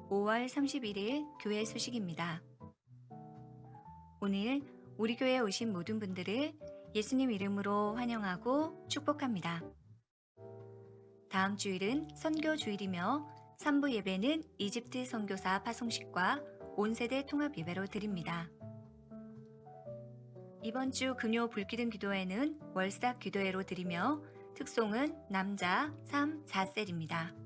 5월 31일 교회 소식입니다. 오늘 우리 교회에 오신 모든 분들을 예수님 이름으로 환영하고 축복합니다. 다음 주일은 선교 주일이며 3부 예배는 이집트 선교사 파송식과 온세대 통합 예배로 드립니다. 이번 주 금요 불기둥 기도회는 월삭 기도회로 드리며 특송은 남자 3, 4셀입니다.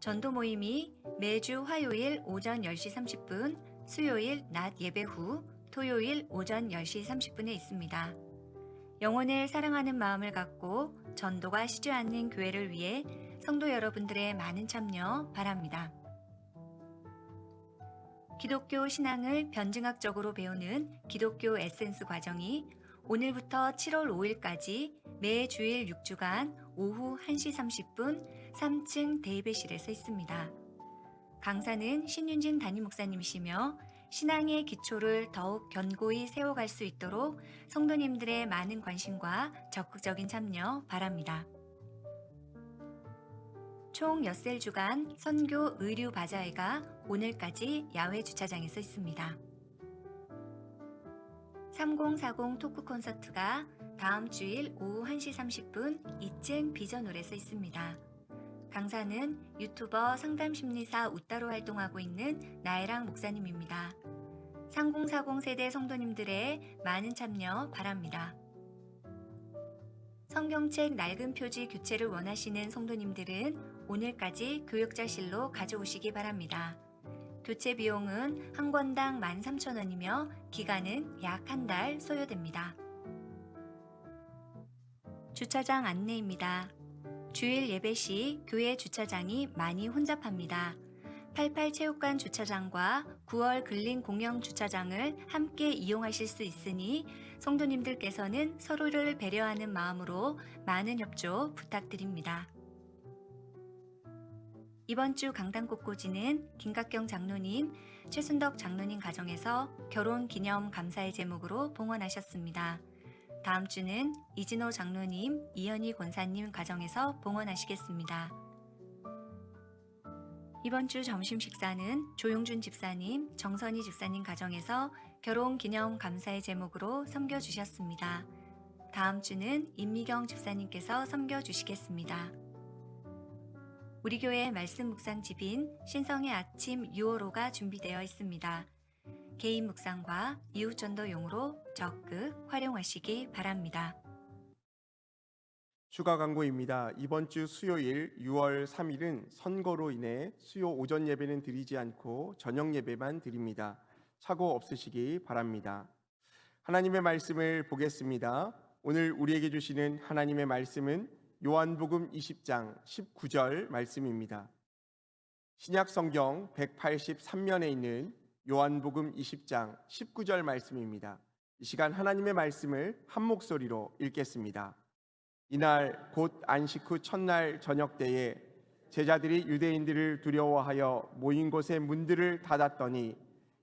전도 모임이 매주 화요일 오전 10시 30분, 수요일 낮 예배 후, 토요일 오전 10시 30분에 있습니다. 영혼을 사랑하는 마음을 갖고 전도가 쉬지 않는 교회를 위해 성도 여러분들의 많은 참여 바랍니다. 기독교 신앙을 변증학적으로 배우는 기독교 에센스 과정이 오늘부터 7월 5일까지 매 주일 6주간 오후 1시 30분 3층 대예배실에서 있습니다. 강사는 신윤진 담임 목사님이시며 신앙의 기초를 더욱 견고히 세워갈 수 있도록 성도님들의 많은 관심과 적극적인 참여 바랍니다. 총 엿셀 주간 선교 의류 바자회가 오늘까지 야외 주차장에서 있습니다. 3040 토크 콘서트가 다음 주일 오후 1시 30분 2층 비전홀에서 있습니다. 강사는 유튜버 상담심리사 웃다로 활동하고 있는 나혜랑 목사님입니다. 3040 세대 성도님들의 많은 참여 바랍니다. 성경책 낡은 표지 교체를 원하시는 성도님들은 오늘까지 교육자실로 가져오시기 바랍니다. 교체 비용은 한 권당 13,000원이며 기간은 약 한 달 소요됩니다. 주차장 안내입니다. 주일 예배 시 교회 주차장이 많이 혼잡합니다. 88체육관 주차장과 9월 근린 공영 주차장을 함께 이용하실 수 있으니 성도님들께서는 서로를 배려하는 마음으로 많은 협조 부탁드립니다. 이번 주 강단 꽃꽂이는 김각경 장로님, 최순덕 장로님 가정에서 결혼 기념 감사의 제목으로 봉헌하셨습니다. 다음 주는 이진호 장로님, 이현희 권사님 가정에서 봉헌하시겠습니다. 이번 주 점심 식사는 조용준 집사님, 정선희 집사님 가정에서 결혼 기념 감사의 제목으로 섬겨주셨습니다. 다음 주는 임미경 집사님께서 섬겨주시겠습니다. 우리 교회 말씀 묵상 집인 신성의 아침 6월호가 준비되어 있습니다. 개인 묵상과 이웃 전도용으로 적극 활용하시기 바랍니다. 추가 광고입니다. 이번 주 수요일 6월 3일은 선거로 인해 수요 오전 예배는 드리지 않고 저녁 예배만 드립니다. 착오 없으시기 바랍니다. 하나님의 말씀을 보겠습니다. 오늘 우리에게 주시는 하나님의 말씀은 요한복음 20장 19절 말씀입니다. 신약 성경 183면에 있는 요한복음 20장 19절 말씀입니다. 이 시간 하나님의 말씀을 한 목소리로 읽겠습니다. 이날 곧 안식 후 첫날 저녁 때에 제자들이 유대인들을 두려워하여 모인 곳의 문들을 닫았더니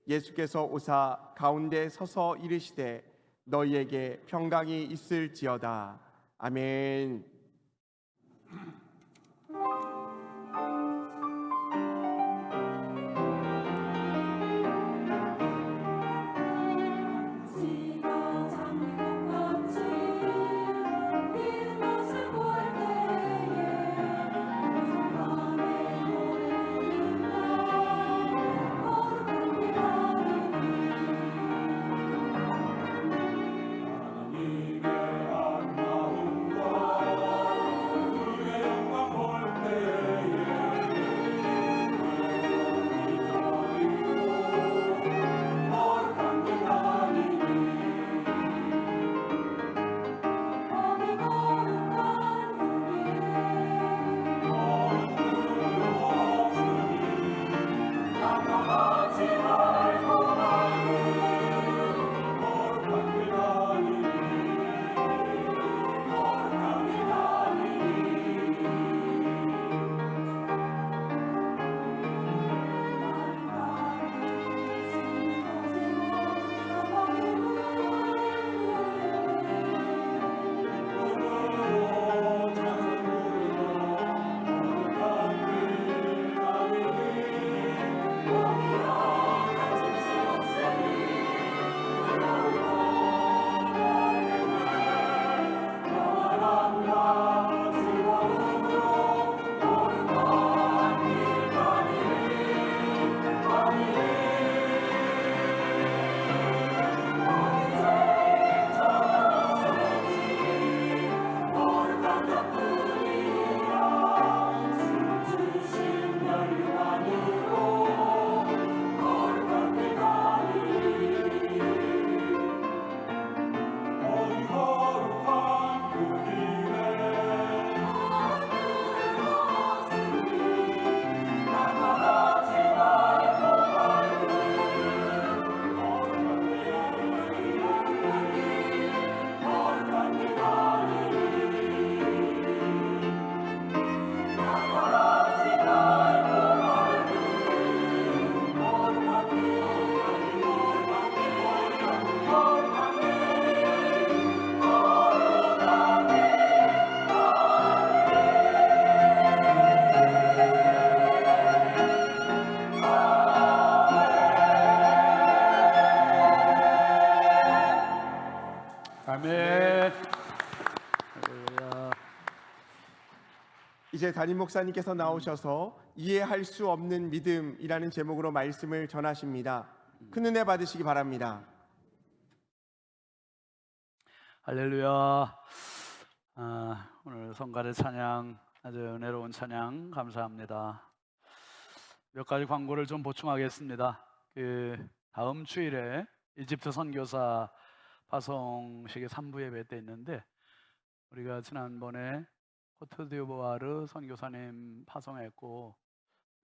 예수께서 오사 가운데 서서 이르시되 너희에게 평강이 있을지어다. 아멘. 이제 담임 목사님께서 나오셔서 이해할 수 없는 믿음이라는 제목으로 말씀을 전하십니다. 큰 은혜 받으시기 바랍니다. 할렐루야. 오늘 성가대 찬양 아주 은혜로운 찬양 감사합니다. 몇 가지 광고를 좀 보충하겠습니다. 다음 주일에 이집트 선교사 파송식의 3부 예배 때 있는데, 우리가 지난번에 코트디부아르 선교사님 파송했고,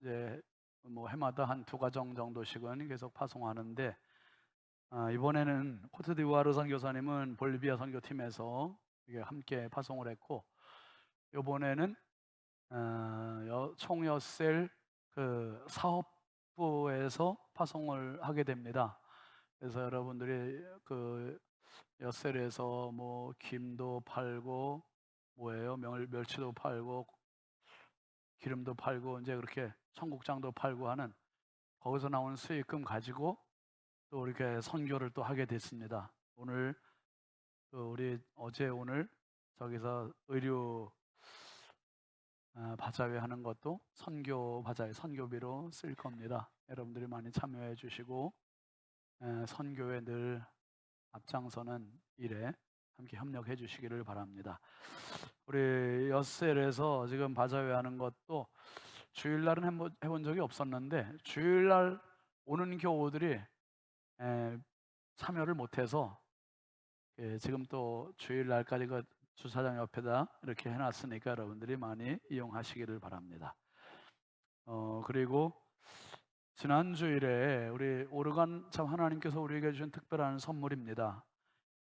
이제 뭐 해마다 한 2가정 정도씩은 계속 파송하는데, 이번에는 코트디부아르 선교사님은 볼리비아 선교팀에서 이게 함께 파송을 했고, 이번에는 총여셀 그 사업부에서 파송을 하게 됩니다. 그래서 여러분들이 그 여셀에서 뭐 김도 팔고 멸치도 팔고 기름도 팔고 이제 그렇게 청국장도 팔고 하는, 거기서 나온 수익금 가지고 또 이렇게 선교를 또 하게 됐습니다. 오늘 우리 어제 오늘 저기서 의류 바자회 하는 것도 선교 바자회 선교비로 쓸 겁니다. 여러분들이 많이 참여해 주시고 선교에 늘 앞장서는 일에 함께 협력해 주시기를 바랍니다. 우리 여셀에서 지금 바자회 하는 것도 주일날은 해본 적이 없었는데, 주일날 오는 교우들이 참여를 못해서 지금 또 주일날까지 그 주차장 옆에다 이렇게 해놨으니까 여러분들이 많이 이용하시기를 바랍니다. 그리고 지난 주일에 우리 오르간, 참 하나님께서 우리에게 주신 특별한 선물입니다.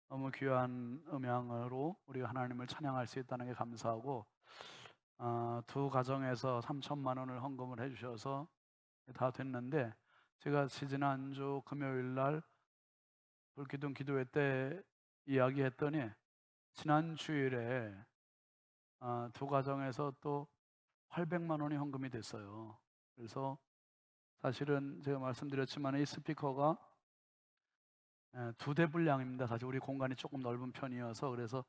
너무 귀한 음향으로 우리가 하나님을 찬양할 수 있다는 게 감사하고, 2가정에서 3천만 원을 헌금을 해주셔서 다 됐는데, 제가 지난주 금요일날 불기둥 기도회 때 이야기했더니 지난 주일에 2가정에서 또 800만 원이 헌금이 됐어요. 그래서 사실은 제가 말씀드렸지만 이 스피커가 2대 분량입니다. 사실 우리 공간이 조금 넓은 편이어서, 그래서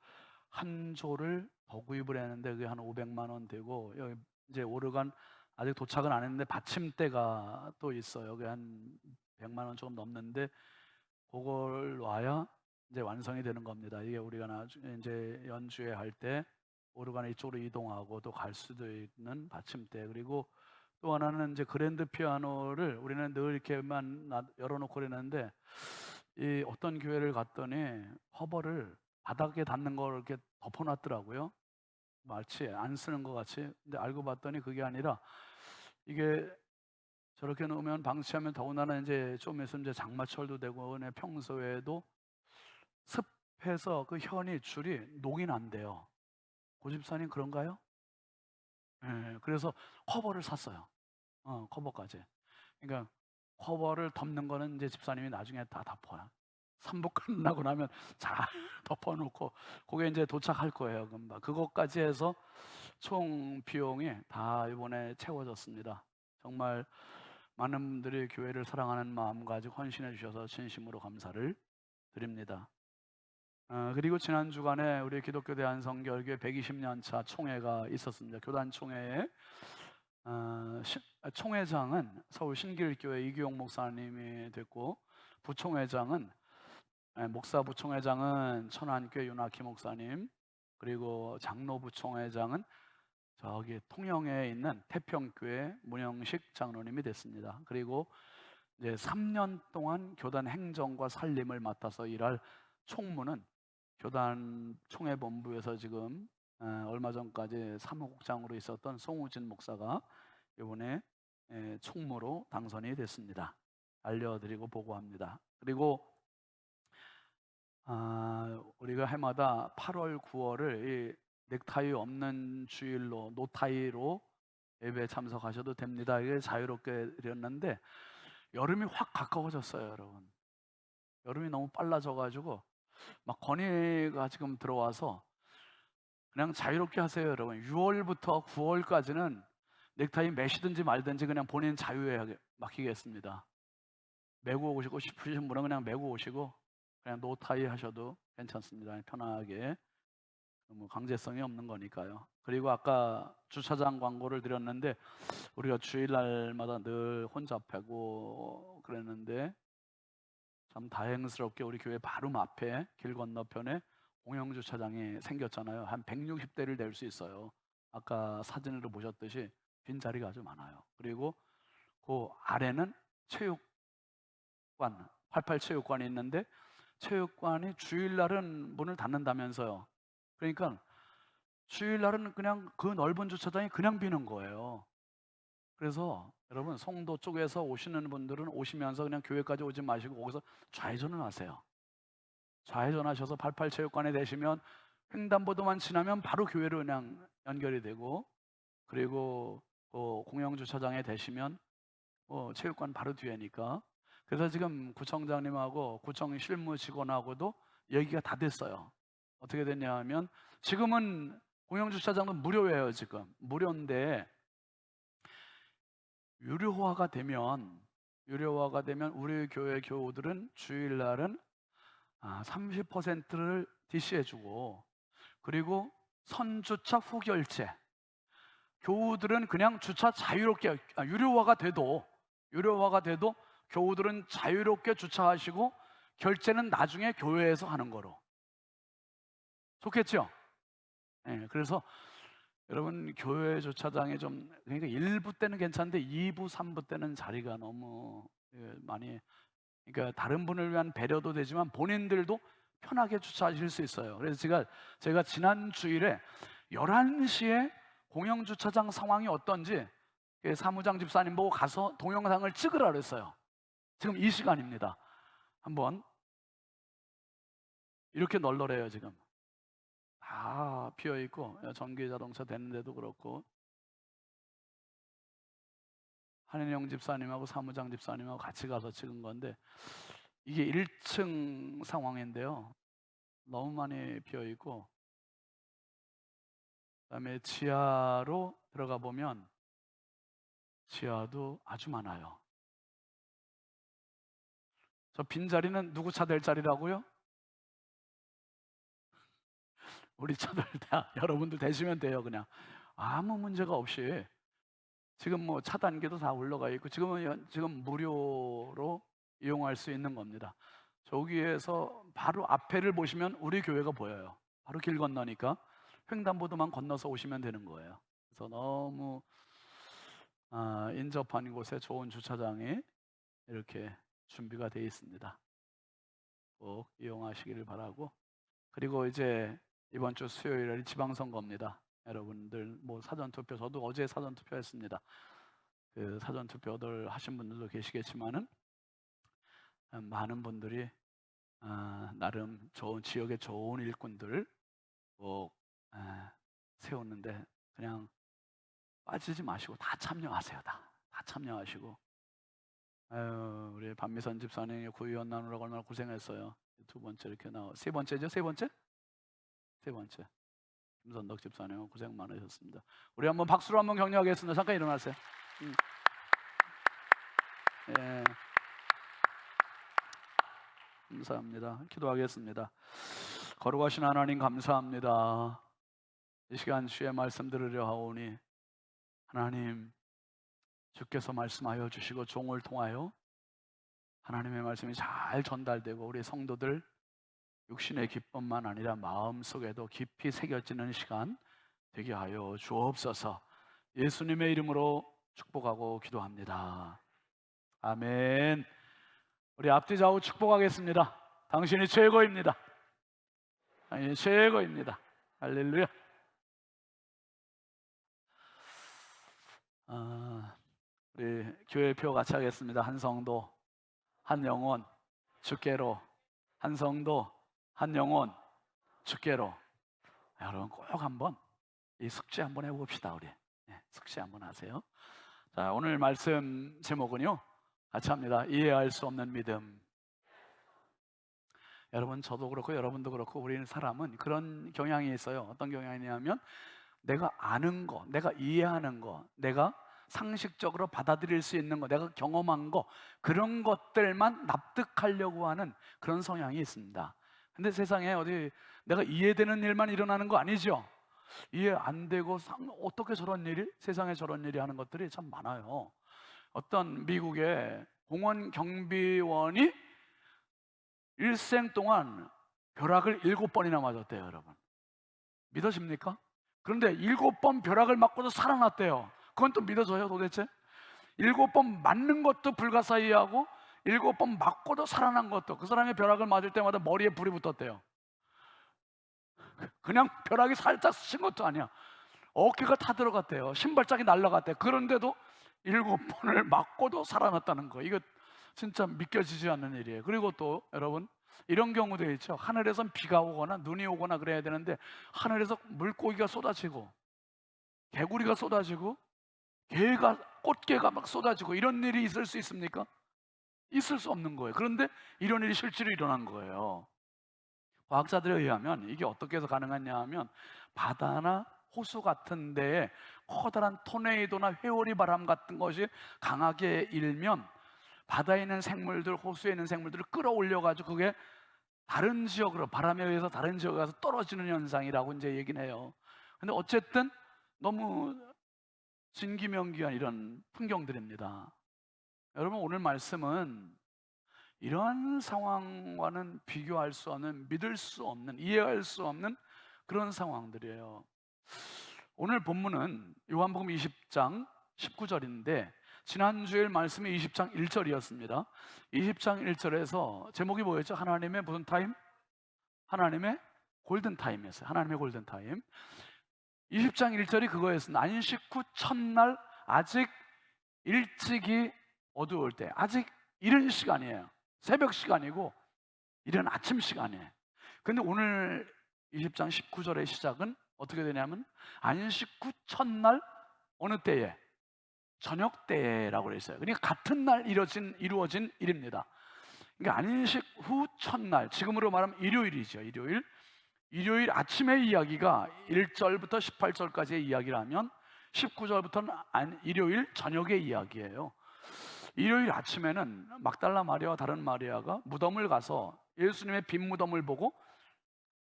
한 조를 더 구입을 했는데 그게 한 500만 원 되고, 여기 이제 오르간 아직 도착은 안 했는데 받침대가 또 있어요. 그게 한 100만 원 조금 넘는데, 그걸 놔야 이제 완성이 되는 겁니다. 이게 우리가 나중에 이제 연주회 할 때 오르간 이쪽으로 이동하고 또 갈 수도 있는 받침대, 그리고 또 하나는 이제 그랜드 피아노를 우리는 늘 이렇게만 열어놓고 그랬는데, 이 어떤 교회를 갔더니 허버를 바닥에 닿는 걸 이렇게 덮어놨더라고요. 마치 안 쓰는 것 같이. 근데 알고 봤더니 그게 아니라, 이게 저렇게 놓으면 방치하면 더군다나 이제 좀 있으면 이제 장마철도 되고 평소에도 습해서 그 현이 줄이 녹이 난대요. 고집사님 그런가요? 네, 그래서 커버를 샀어요. 커버까지. 그러니까 커버를 덮는 거는 이제 집사님이 나중에 다 덮어요. 3부 끝나고 나면 잘 덮어놓고 그게 이제 도착할 거예요. 금방. 그것까지 해서 총 비용이 다 이번에 채워졌습니다. 정말 많은 분들이 교회를 사랑하는 마음 가지고 헌신해 주셔서 진심으로 감사를 드립니다. 그리고 지난 주간에 우리 기독교 대한성결교회 120년 차 총회가 있었습니다. 교단 총회에 총회장은 서울 신길교회 이규용 목사님이 됐고, 부총회장은 목사 부총회장은 천안교회 윤학희 목사님, 그리고 장로 부총회장은 저기 통영에 있는 태평교회 문영식 장로님이 됐습니다. 그리고 이제 3년 동안 교단 행정과 살림을 맡아서 일할 총무는 교단 총회본부에서 지금 얼마 전까지 사무국장으로 있었던 송우진 목사가 이번에 총무로 당선이 됐습니다. 알려드리고 보고합니다. 그리고 우리가 해마다 8월, 9월을 이 넥타이 없는 주일로, 노타이로 예배에 참석하셔도 됩니다. 이게 자유롭게 드렸는데, 여름이 확 가까워졌어요, 여러분. 여름이 너무 빨라져가지고 막 건의가 지금 들어와서 그냥 자유롭게 하세요, 여러분. 6월부터 9월까지는 넥타이 매시든지 말든지 그냥 본인 자유에 맡기겠습니다. 메고 오시고 싶으신 분은 그냥 메고 오시고 그냥 노타이 하셔도 괜찮습니다. 편하게. 뭐 강제성이 없는 거니까요. 그리고 아까 주차장 광고를 드렸는데 우리가 주일날마다 늘 혼잡하고 그랬는데 참 다행스럽게 우리 교회 바로 앞에 길 건너편에 공영 주차장이 생겼잖아요. 한 160대를 댈 수 있어요. 아까 사진으로 보셨듯이 빈자리가 아주 많아요. 그리고 그 아래는 체육관, 88 체육관이 있는데 체육관이 주일날은 문을 닫는다면서요. 그러니까 주일날은 그냥 그 넓은 주차장이 그냥 비는 거예요. 그래서 여러분 송도 쪽에서 오시는 분들은 오시면서 그냥 교회까지 오지 마시고 거기서 좌회전을 하세요. 좌회전하셔서 88 체육관에 되시면 횡단보도만 지나면 바로 교회로 그냥 연결이 되고, 그리고 공영 주차장에 되시면 체육관 바로 뒤에니까. 그래서 지금 구청장님하고 구청 실무 직원하고도 얘기가 다 됐어요. 어떻게 됐냐면 지금은 공영 주차장은 무료예요. 지금 무료인데 유료화가 되면 우리 교회 교우들은 주일날은 30%를 DC해주고, 그리고 선주차 후결제, 교우들은 그냥 주차 자유롭게 유료화가 돼도 교우들은 자유롭게 주차하시고 결제는 나중에 교회에서 하는 거로. 좋겠죠? 네, 그래서 여러분 교회 주차장에 좀, 그러니까 1부 때는 괜찮은데 2부, 3부 때는 자리가 너무 많이, 그러니까 다른 분을 위한 배려도 되지만 본인들도 편하게 주차하실 수 있어요. 그래서 제가 지난 주일에 11시에 공영 주차장 상황이 어떤지 사무장 집사님 보고 가서 동영상을 찍으라 그랬어요. 지금 이 시간입니다. 한번. 이렇게 널널해요. 지금 다 비어있고, 전기 자동차 되는데도 그렇고. 한인영 집사님하고 사무장 집사님하고 같이 가서 찍은 건데 이게 1층 상황인데요, 너무 많이 비어있고, 그다음에 지하로 들어가 보면 지하도 아주 많아요. 저 빈자리는 누구 차 될 자리라고요? 우리 차들 다 여러분들 되시면 돼요. 그냥 아무 문제가 없이. 지금 뭐 차 단계도 다 올라가 있고 지금 무료로 이용할 수 있는 겁니다. 저기에서 바로 앞에를 보시면 우리 교회가 보여요. 바로 길 건너니까 횡단보도만 건너서 오시면 되는 거예요. 그래서 너무 인접한 곳에 좋은 주차장이 이렇게 준비가 되어 있습니다. 꼭 이용하시기를 바라고. 그리고 이제 이번 주 수요일에 지방선거입니다. 여러분들 뭐 사전투표, 저도 어제 사전투표했습니다. 그 사전투표들 하신 분들도 계시겠지만은 많은 분들이 나름 좋은 지역의 좋은 일꾼들 꼭 세웠는데 그냥 빠지지 마시고 다 참여하세요. 다 참여하시고. 우리 반미선 집사님 구의원 나누라고 얼마나 고생했어요. 두 번째 이렇게 세 번째죠? 세 번째. 김선덕 집사님 고생 많으셨습니다. 우리 한번 박수로 한번 격려하겠습니다. 잠깐 일어나세요. 예. 감사합니다. 기도하겠습니다. 거룩하신 하나님 감사합니다. 이 시간 주의 말씀 들으려 하오니 하나님 주께서 말씀하여 주시고 종을 통하여 하나님의 말씀이 잘 전달되고 우리 성도들 육신의 기쁨만 아니라 마음속에도 깊이 새겨지는 시간 되게 하여 주옵소서. 예수님의 이름으로 축복하고 기도합니다. 아멘. 우리 앞뒤 좌우 축복하겠습니다. 당신이 최고입니다. 당신이 최고입니다. 할렐루야. 우리 교회표 같이 하겠습니다. 한 성도, 한 영혼, 주께로. 한 성도, 한 영혼, 주께로. 여러분 꼭 한번 이 숙제 한번 해봅시다. 우리 숙제 한번 하세요. 자, 오늘 말씀 제목은요, 같이 합니다. 이해할 수 없는 믿음. 여러분 저도 그렇고 여러분도 그렇고 우리는 사람은 그런 경향이 있어요. 어떤 경향이냐면 내가 아는 거, 내가 이해하는 거, 내가 상식적으로 받아들일 수 있는 거, 내가 경험한 거, 그런 것들만 납득하려고 하는 그런 성향이 있습니다. 근데 세상에 어디 내가 이해되는 일만 일어나는 거 아니죠? 이해 안 되고 어떻게 저런 일이, 세상에 저런 일이 하는 것들이 참 많아요. 어떤 미국의 공원 경비원이 일생 동안 벼락을 7번이나 맞았대요, 여러분. 믿어집니까? 그런데 7번 벼락을 맞고도 살아났대요. 그건 또 믿어져요, 도대체? 7번 맞는 것도 불가사의하고 7번 맞고도 살아난 것도, 그 사람이 벼락을 맞을 때마다 머리에 불이 붙었대요. 그냥 벼락이 살짝 스친 것도 아니야. 어깨가 다 들어갔대요. 신발짝이 날아갔대요. 그런데도 7번을 맞고도 살아났다는 거, 이거 진짜 믿겨지지 않는 일이에요. 그리고 또 여러분, 이런 경우도 있죠. 하늘에선 비가 오거나 눈이 오거나 그래야 되는데 하늘에서 물고기가 쏟아지고 개구리가 쏟아지고 꽃게가 막 쏟아지고, 이런 일이 있을 수 있습니까? 있을 수 없는 거예요. 그런데 이런 일이 실제로 일어난 거예요. 과학자들에 의하면 이게 어떻게 해서 가능하냐 하면, 바다나 호수 같은 데에 커다란 토네이도나 회오리 바람 같은 것이 강하게 일면 바다에 있는 생물들, 호수에 있는 생물들을 끌어올려 가지고 그게 다른 지역으로, 바람에 의해서 다른 지역에 가서 떨어지는 현상이라고 이제 얘기는 해요. 근데 어쨌든 너무 진기명기한 이런 풍경들입니다. 여러분, 오늘 말씀은 이러한 상황과는 비교할 수 없는, 믿을 수 없는, 이해할 수 없는 그런 상황들이에요. 오늘 본문은 요한복음 20장 19절인데 지난주일 말씀이 20장 1절이었습니다. 20장 1절에서 제목이 뭐였죠? 하나님의 무슨 타임? 하나님의 골든타임이었어요. 하나님의 골든타임. 20장 1절이 그거였습니다. 안식 후 첫날, 아직 일찍이 어두울 때, 아직 이른 시간이에요. 새벽 시간이고 이른 아침 시간이에요. 근데 오늘 20장 19절의 시작은 어떻게 되냐면 안식 후 첫날 어느 때에? 저녁 때라고 그랬어요. 그러니까 같은 날 이루어진 일입니다. 그러니까 안식 후 첫날, 지금으로 말하면 일요일이죠. 일요일 아침의 이야기가 1절부터 18절까지의 이야기라면 19절부터는 일요일 저녁의 이야기예요. 일요일 아침에는 막달라 마리아와 다른 마리아가 무덤을 가서 예수님의 빈 무덤을 보고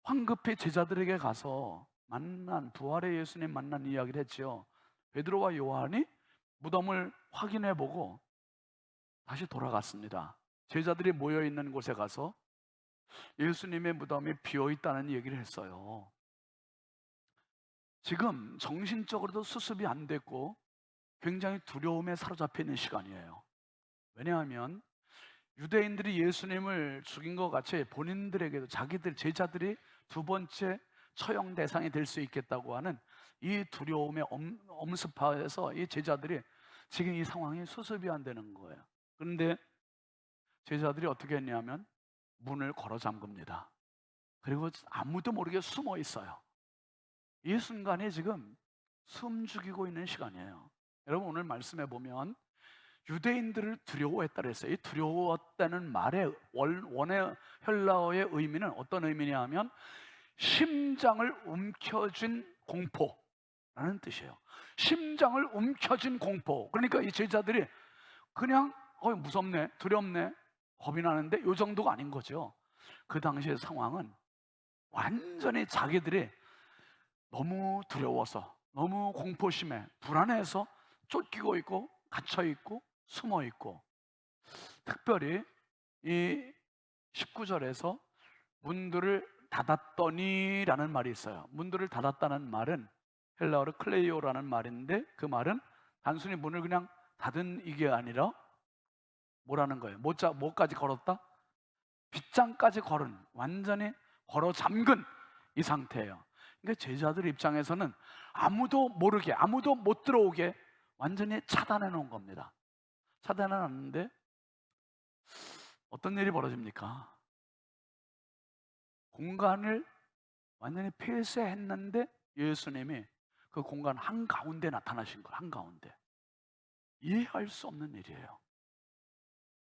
황급히 제자들에게 가서 부활의 예수님 만난 이야기를 했죠. 베드로와 요한이 무덤을 확인해보고 다시 돌아갔습니다. 제자들이 모여있는 곳에 가서 예수님의 무덤이 비어있다는 얘기를 했어요. 지금 정신적으로도 수습이 안 됐고 굉장히 두려움에 사로잡혀 있는 시간이에요. 왜냐하면 유대인들이 예수님을 죽인 것 같이 본인들에게도 자기들 제자들이 두 번째 처형 대상이 될 수 있겠다고 하는 이 두려움에 엄습하여서 이 제자들이 지금 이 상황이 수습이 안 되는 거예요. 그런데 제자들이 어떻게 했냐면 문을 걸어 잠깁니다. 그리고 아무도 모르게 숨어 있어요. 이 순간에 지금 숨죽이고 있는 시간이에요. 여러분, 오늘 말씀해 보면 유대인들을 두려워했다 그랬어요. 이 두려웠다는 말의 원의 헬라어의 의미는 어떤 의미냐 하면 심장을 움켜쥔 공포라는 뜻이에요. 심장을 움켜쥔 공포. 그러니까 이 제자들이 그냥 무섭네, 두렵네, 겁이 나는데 이 정도가 아닌 거죠. 그 당시의 상황은 완전히 자기들이 너무 두려워서, 너무 공포심에 불안해서 쫓기고 있고 갇혀 있고 숨어 있고, 특별히 이 19절에서 문들을 닫았더니 라는 말이 있어요. 문들을 닫았다는 말은 헬라어로 클레이오라는 말인데, 그 말은 단순히 문을 그냥 닫은 이게 아니라 뭐라는 거예요? 뭐까지 걸었다? 빗장까지 걸은, 완전히 걸어 잠근 이 상태예요. 그러니까 제자들 입장에서는 아무도 모르게, 아무도 못 들어오게 완전히 차단해 놓은 겁니다. 차단해 놨는데 어떤 일이 벌어집니까? 공간을 완전히 폐쇄했는데 예수님이 그 공간 한가운데 나타나신 거예요. 한가운데. 이해할 수 없는 일이에요.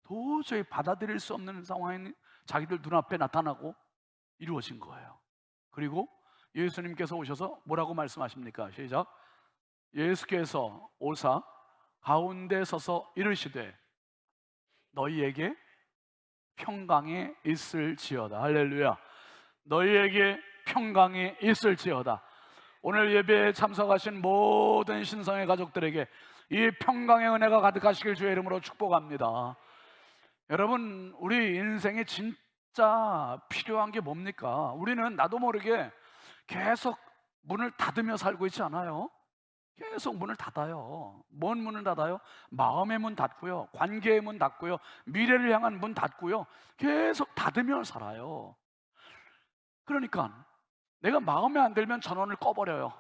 도저히 받아들일 수 없는 상황이 자기들 눈앞에 나타나고 이루어진 거예요. 그리고 예수님께서 오셔서 뭐라고 말씀하십니까? 시작. 예수께서 오사 가운데 서서 이르시되 너희에게 평강이 있을지어다. 할렐루야. 너희에게 평강이 있을지어다. 오늘 예배에 참석하신 모든 신성의 가족들에게 이 평강의 은혜가 가득하시길 주의 이름으로 축복합니다. 여러분, 우리 인생에 진짜 필요한 게 뭡니까? 우리는 나도 모르게 계속 문을 닫으며 살고 있지 않아요? 계속 문을 닫아요. 뭔 문을 닫아요? 마음의 문 닫고요, 관계의 문 닫고요, 미래를 향한 문 닫고요, 계속 닫으며 살아요. 그러니까 내가 마음에 안 들면 전원을 꺼버려요.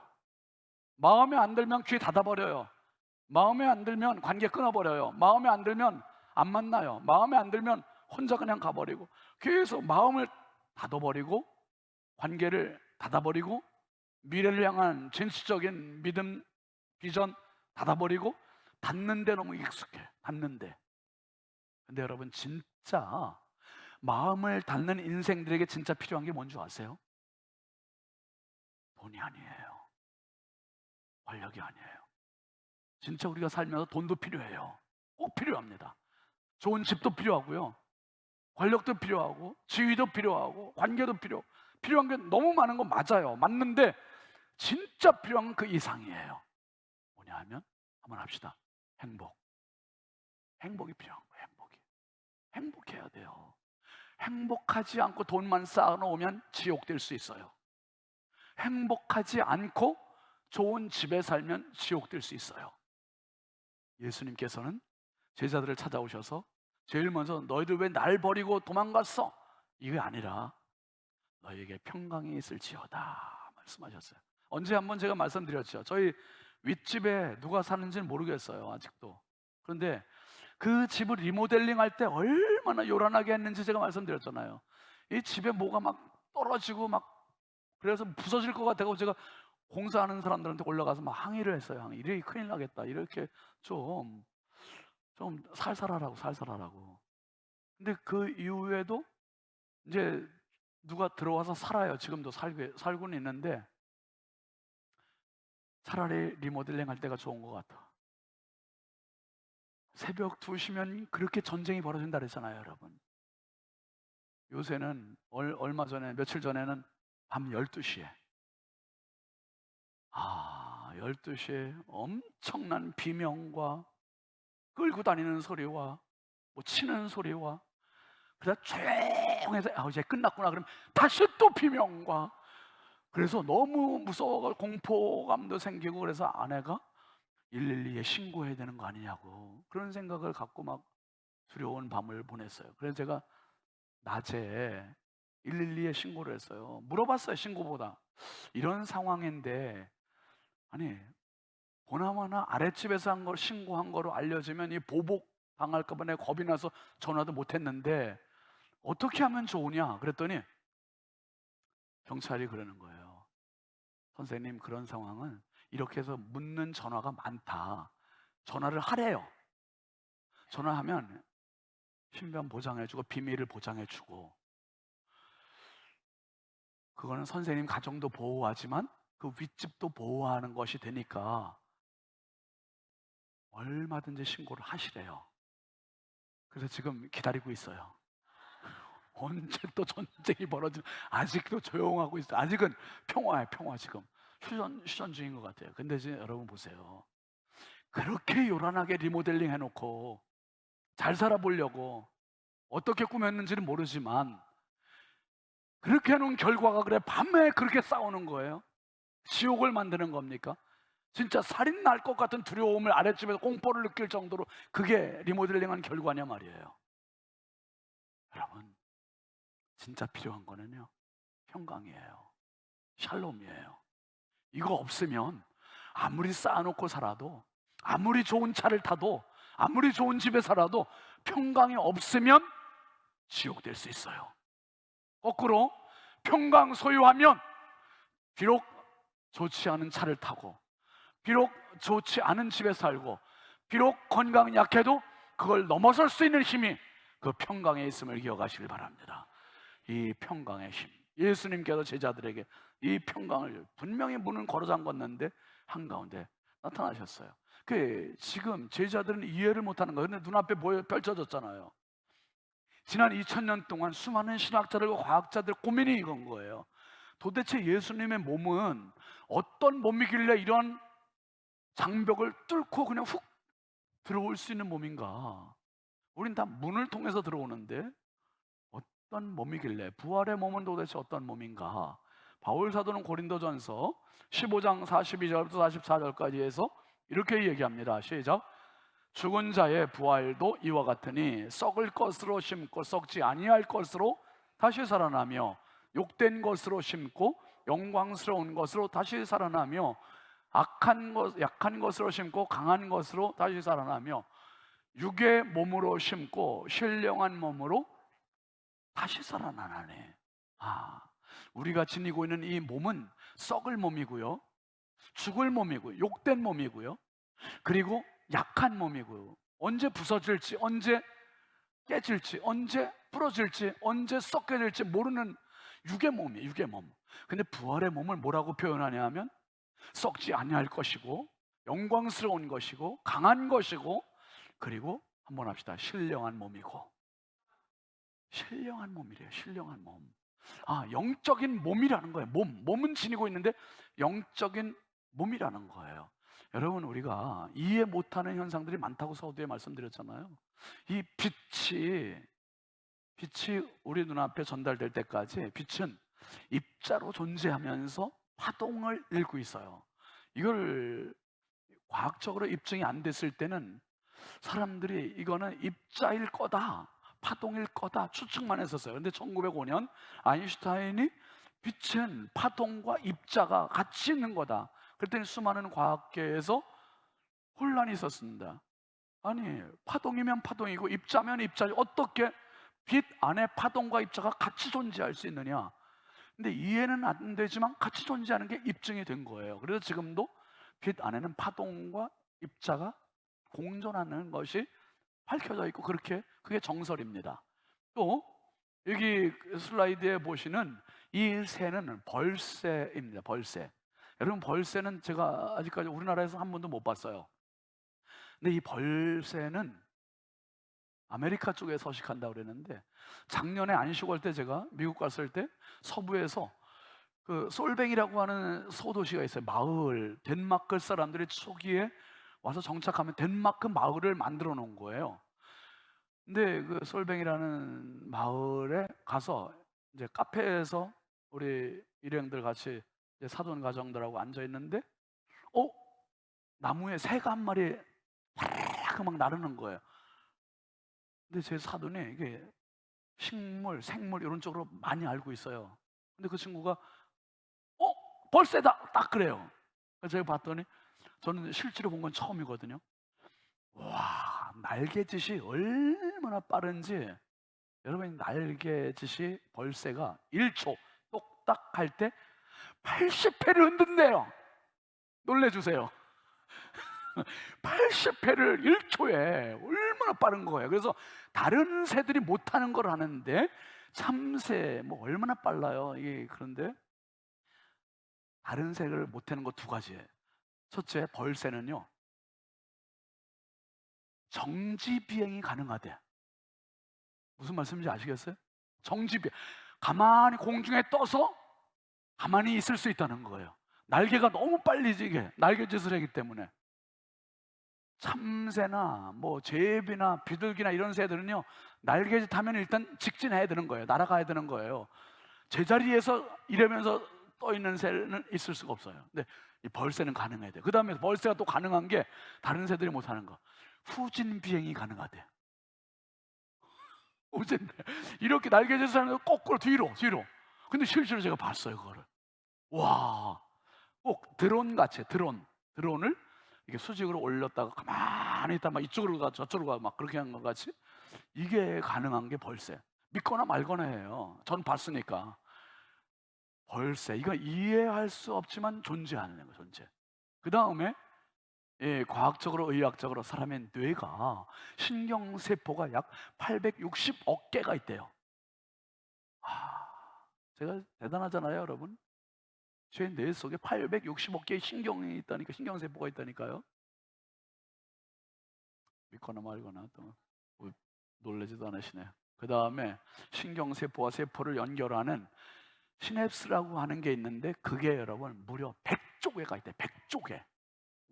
마음에 안 들면 귀 닫아버려요. 마음에 안 들면 관계 끊어버려요. 마음에 안 들면 안 만나요. 마음에 안 들면 혼자 그냥 가버리고, 계속 마음을 닫아버리고, 관계를 닫아버리고, 미래를 향한 진취적인 믿음, 비전 닫아버리고, 닫는데 너무 익숙해. 닫는데. 근데 여러분, 진짜 마음을 닫는 인생들에게 진짜 필요한 게 뭔지 아세요? 돈이 아니에요. 권력이 아니에요. 진짜 우리가 살면서 돈도 필요해요. 꼭 필요합니다. 좋은 집도 필요하고요, 권력도 필요하고, 지위도 필요하고, 관계도 필요한 게 너무 많은 건 맞아요. 맞는데 진짜 필요한 건 그 이상이에요. 뭐냐 하면, 한번 합시다. 행복이 필요한 거예요. 행복해야 돼요. 행복하지 않고 돈만 쌓아놓으면 지옥 될 수 있어요. 행복하지 않고 좋은 집에 살면 지옥 될 수 있어요. 예수님께서는 제자들을 찾아오셔서 제일 먼저 너희들 왜 날 버리고 도망갔어? 이게 아니라 너희에게 평강이 있을지어다 말씀하셨어요. 언제 한번 제가 말씀드렸죠. 저희 윗집에 누가 사는지는 모르겠어요, 아직도. 그런데 그 집을 리모델링 할 때 얼마나 요란하게 했는지 제가 말씀드렸잖아요. 이 집에 뭐가 막 떨어지고 막, 그래서 부서질 것 같아서 제가 공사하는 사람들한테 올라가서 막 항의를 했어요. 이래 큰일 나겠다. 이렇게 좀 살살하라고. 근데 그 이후에도 이제 누가 들어와서 살아요. 지금도 살고는 있는데, 차라리 리모델링 할 때가 좋은 것 같아. 새벽 2시면 그렇게 전쟁이 벌어진다 그랬잖아요, 여러분. 요새는 며칠 전에는 밤 12시에 12시에 엄청난 비명과 끌고 다니는 소리와 뭐 치는 소리와, 그러다 조용해서 이제 끝났구나 그러면 다시 또 비명과, 그래서 너무 무서워서 공포감도 생기고, 그래서 아내가 112에 신고해야 되는 거 아니냐고 그런 생각을 갖고 막 두려운 밤을 보냈어요. 그래서 제가 낮에 112에 신고를 했어요. 물어봤어요. 신고보다 이런 상황인데, 아니 보나마나 아랫집에서 한 걸 신고한 거로 알려지면 이 보복 당할까 봐 내가 겁이 나서 전화도 못 했는데 어떻게 하면 좋으냐 그랬더니 경찰이 그러는 거예요. 선생님, 그런 상황은 이렇게 해서 묻는 전화가 많다. 전화를 하래요. 전화하면 신변 보장해주고 비밀을 보장해주고, 그거는 선생님 가정도 보호하지만 그 윗집도 보호하는 것이 되니까 얼마든지 신고를 하시래요. 그래서 지금 기다리고 있어요. 언제 또 전쟁이 벌어지나. 아직도 조용하고 있어요. 아직은 평화예요. 평화. 지금 휴전 중인 것 같아요. 근데 이제 여러분 보세요. 그렇게 요란하게 리모델링 해놓고 잘 살아보려고 어떻게 꾸몄는지는 모르지만, 그렇게 해놓은 결과가 그래 밤에 그렇게 싸우는 거예요? 지옥을 만드는 겁니까? 진짜 살인 날 것 같은 두려움을 아랫집에서 공포를 느낄 정도로 그게 리모델링한 결과냐 말이에요. 여러분, 진짜 필요한 거는요, 평강이에요. 샬롬이에요. 이거 없으면 아무리 쌓아놓고 살아도, 아무리 좋은 차를 타도, 아무리 좋은 집에 살아도 평강이 없으면 지옥 될 수 있어요. 거꾸로 평강 소유하면 비록 좋지 않은 차를 타고, 비록 좋지 않은 집에 살고, 비록 건강이 약해도 그걸 넘어설 수 있는 힘이 그 평강에 있음을 기억하시길 바랍니다. 이 평강의 힘, 예수님께서 제자들에게 이 평강을 분명히 문은 걸어 잠궜는데 한가운데 나타나셨어요. 지금 제자들은 이해를 못하는 거예요. 근데 눈앞에 펼쳐졌잖아요. 지난 2000년 동안 수많은 신학자들과 과학자들 고민이 이건 거예요. 도대체 예수님의 몸은 어떤 몸이길래 이런 장벽을 뚫고 그냥 훅 들어올 수 있는 몸인가? 우린 다 문을 통해서 들어오는데 어떤 몸이길래, 부활의 몸은 도대체 어떤 몸인가? 바울 사도는 고린도전서 15장 42절부터 44절까지 해서 이렇게 얘기합니다. 시작. 죽은 자의 부활도 이와 같으니 썩을 것으로 심고 썩지 아니할 것으로 다시 살아나며, 욕된 것으로 심고 영광스러운 것으로 다시 살아나며, 약한 것으로 심고 강한 것으로 다시 살아나며, 육의 몸으로 심고 신령한 몸으로 다시 살아나네. 우리가 지니고 있는 이 몸은 썩을 몸이고요, 죽을 몸이고요, 욕된 몸이고요, 그리고 약한 몸이고요. 언제 부서질지, 언제 깨질지, 언제 부러질지, 언제 썩게 될지 모르는 육의 몸이에요. 육의 몸. 근데 부활의 몸을 뭐라고 표현하냐 하면 썩지 아니할 것이고 영광스러운 것이고 강한 것이고, 그리고 한번 합시다. 신령한 몸이고. 신령한 몸이래요. 신령한 몸. 영적인 몸이라는 거예요. 몸은 지니고 있는데 영적인 몸이라는 거예요. 여러분, 우리가 이해 못하는 현상들이 많다고 서두에 말씀드렸잖아요. 이 빛이 우리 눈앞에 전달될 때까지 빛은 입자로 존재하면서 파동을 일고 있어요. 이걸 과학적으로 입증이 안 됐을 때는 사람들이 이거는 입자일 거다, 파동일 거다 추측만 했었어요. 근데 1905년 아인슈타인이 빛은 파동과 입자가 같이 있는 거다. 그랬더니 수많은 과학계에서 혼란이 있었습니다. 아니, 파동이면 파동이고 입자면 입자지 어떻게 빛 안에 파동과 입자가 같이 존재할 수 있느냐? 근데 이해는 안 되지만 같이 존재하는 게 입증이 된 거예요. 그래서 지금도 빛 안에는 파동과 입자가 공존하는 것이 밝혀져 있고, 그게 정설입니다. 또 여기 슬라이드에 보시는 이 새는 벌새입니다. 벌새. 여러분, 벌새는 제가 아직까지 우리나라에서 한 번도 못 봤어요. 근데 이 벌새는 아메리카 쪽에 서식한다고 그랬는데, 작년에 안식월 때 제가 미국 갔을 때 서부에서 그 솔뱅이라고 하는 소도시가 있어요. 마을, 덴마크 사람들이 초기에 와서 정착하면 덴마크 마을을 만들어 놓은 거예요. 근데 그 솔뱅이라는 마을에 가서 이제 카페에서 우리 일행들 같이 이제 사돈 가정들하고 앉아 있는데, 나무에 새가 한 마리 막 나르는 거예요. 근데 제 사돈이 이게 식물, 생물 이런 쪽으로 많이 알고 있어요. 근데 그 친구가 벌새다 딱 그래요. 그래서 제가 봤더니, 저는 실제로 본 건 처음이거든요. 와, 날개짓이 얼마나 빠른지. 여러분, 날개짓이 벌새가 1초 똑딱 할 때 80회를 흔든대요. 놀래주세요. 80회를 1초에 얼마나 빠른 거예요. 그래서 다른 새들이 못하는 걸 하는데 참새 뭐 얼마나 빨라요. 그런데 다른 새를 못하는 거 두 가지예요. 첫째, 벌새는요, 정지 비행이 가능하대. 무슨 말씀인지 아시겠어요? 정지 비행. 가만히 공중에 떠서 가만히 있을 수 있다는 거예요. 날개가 너무 빨리 지게 날개짓을 하기 때문에. 참새나 뭐 제비나 비둘기나 이런 새들은요, 날개짓 하면 일단 직진해야 되는 거예요. 날아가야 되는 거예요. 제자리에서 이러면서 떠 있는 새는 있을 수가 없어요. 근데 이 벌새는 가능해야 돼. 그 다음에 벌새가 또 가능한 게 다른 새들이 못하는 거, 후진 비행이 가능하대. 어젠데 이렇게 날개짓을 하는 거 거꾸로 뒤로. 근데 실제로 제가 봤어요, 그거를. 와, 꼭 드론 같이 드론을 이게 수직으로 올렸다가 가만히 있다 막 이쪽으로 가 저쪽으로 가 막 그렇게 한 것 같이, 이게 가능한 게 벌새. 믿거나 말거나 해요. 전 봤으니까. 벌새, 이거 이해할 수 없지만 존재하는 거예요. 존재. 그 다음에 과학적으로, 의학적으로 사람의 뇌가 신경세포가 약 860억 개가 있대요. 제가 대단하잖아요, 여러분. 제 뇌 속에 860억 개의 신경이 있다니까, 신경세포가 있다니까요. 믿거나 말거나 또 놀라지도 않으시네요. 그 다음에 신경세포와 세포를 연결하는 시냅스라고 하는 게 있는데 그게 여러분 무려 100조개가 있대. 100조개.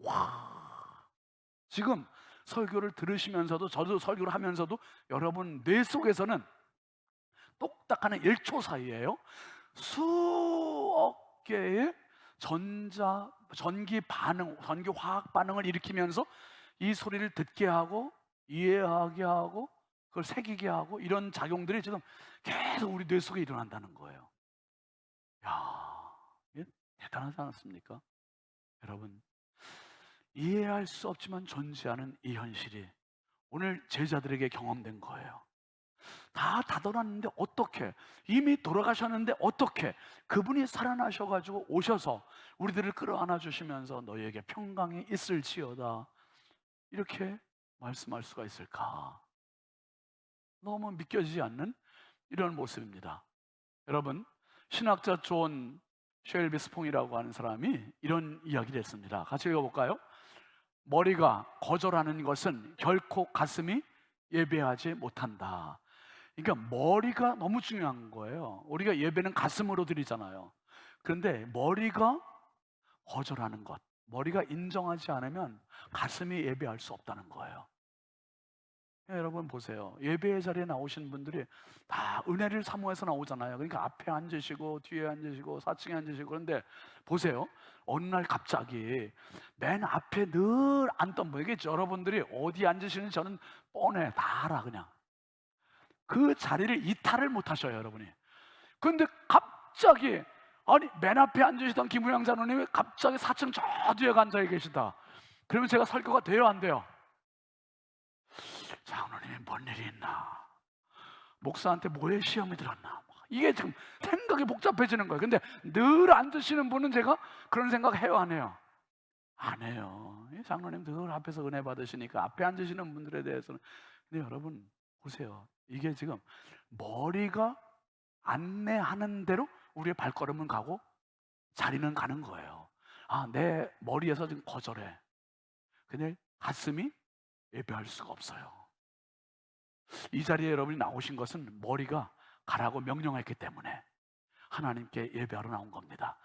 와. 지금 설교를 들으시면서도 저도 설교를 하면서도 여러분 뇌 속에서는 똑딱하는 1초 사이에요. 수억 개의 전기 반응, 전기 화학 반응을 일으키면서 이 소리를 듣게 하고 이해하게 하고 그걸 새기게 하고 이런 작용들이 지금 계속 우리 뇌 속에 일어난다는 거예요. 야, 이게 대단하지 않습니까? 여러분, 이해할 수 없지만 존재하는 이 현실이 오늘 제자들에게 경험된 거예요. 다 다돌았는데 어떻게? 이미 돌아가셨는데 어떻게? 그분이 살아나셔가지고 오셔서 우리들을 끌어안아 주시면서 너희에게 평강이 있을지어다 이렇게 말씀할 수가 있을까? 너무 믿겨지지 않는 이런 모습입니다. 여러분, 신학자 존 쉘비 스퐁이라고 하는 사람이 이런 이야기를 했습니다. 같이 읽어볼까요? 머리가 거절하는 것은 결코 가슴이 예배하지 못한다. 그러니까 머리가 너무 중요한 거예요. 우리가 예배는 가슴으로 드리잖아요. 그런데 머리가 거절하는 것, 머리가 인정하지 않으면 가슴이 예배할 수 없다는 거예요. 여러분 보세요. 예배의 자리에 나오신 분들이 다 은혜를 사모해서 나오잖아요. 그러니까 앞에 앉으시고 뒤에 앉으시고 4층에 앉으시고. 그런데 보세요. 어느 날 갑자기 맨 앞에 늘 앉던 분에게 여러분들이 어디 앉으시는지 저는 뻔해. 다 알아 그냥. 그 자리를 이탈을 못 하셔요, 여러분이. 그런데 갑자기 아니 맨 앞에 앉으시던 김우영 장로님이 갑자기 4층 저 뒤에 앉아 계시다. 그러면 제가 설교가 돼요, 안 돼요? 장로님이 뭔 일이 있나? 목사한테 뭐에 시험이 들었나? 이게 지금 생각이 복잡해지는 거예요. 근데 늘 앉으시는 분은 제가 그런 생각 해요, 안 해요? 안 해요. 장로님 늘 앞에서 은혜 받으시니까 앞에 앉으시는 분들에 대해서는. 근데 여러분 보세요. 이게 지금 머리가 안내하는 대로 우리의 발걸음은 가고 자리는 가는 거예요. 아, 내 머리에서 지금 거절해. 근데 가슴이 예배할 수가 없어요. 이 자리에 여러분이 나오신 것은 머리가 가라고 명령했기 때문에 하나님께 예배하러 나온 겁니다.